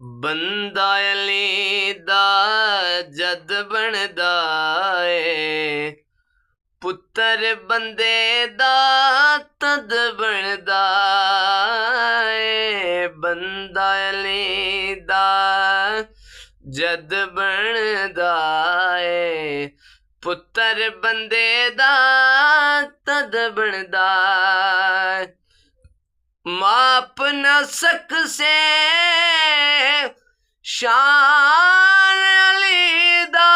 ਬੰਦਾ ਅਲੀ ਦਾ ਜਦ ਬਣਦਾ ਏ, ਪੁੱਤਰ ਬੰਦੇ ਦਾ ਤਦ ਬਣਦਾ ਏ। ਬੰਦਾ ਅਲੀ ਦਾ ਜਦ ਬਣਦਾ ਏ, ਪੁੱਤਰ ਬੰਦੇ ਦਾ ਤਦ ਬਣਦਾ। माप न सकसे शान अली दा,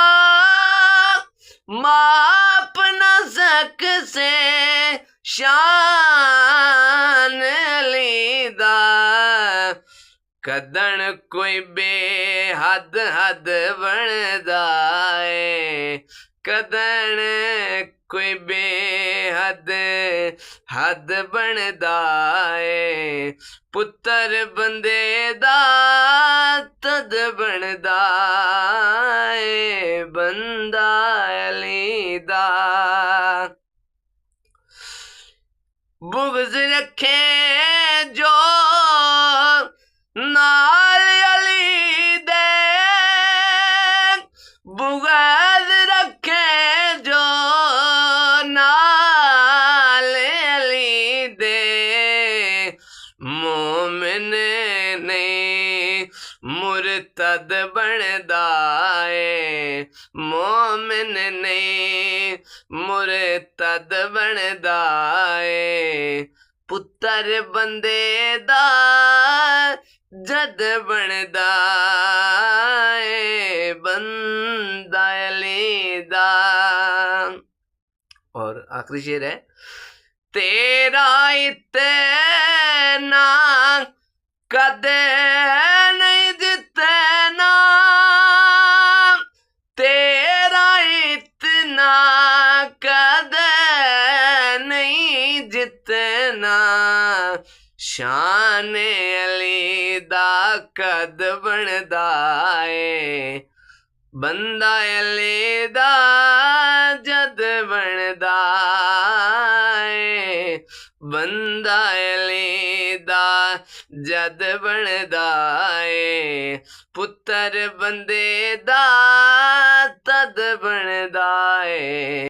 माप न सकसे शान अली दा। कदन कोई बेहद हद बनदा है, कदन कोई बेहद हद बनदा है। पुत्तर बंदे दा तद बनदा है, बंदा अली दा। बुग़्ज़ रखे जो नाल अली दे, बुग़्ज़ रखे जो नाल अली दे। मोमिन नहीं मुर्तद बनदा है, मोमिन नहीं मुर्तद बनदा है। पुत्तर बंदे दा जद बनदा है, बंदा अली दा। और आखिरी शेर है, तेरा इतना कदे नहीं जितना, तेरा इतना कदे नहीं जितना। शान अली दा कद बनदा है, बंदा अली दा जद बनदा है, बंदा अली दा जद बनदा है। पुत्तर बंदे दा तद बनदा है।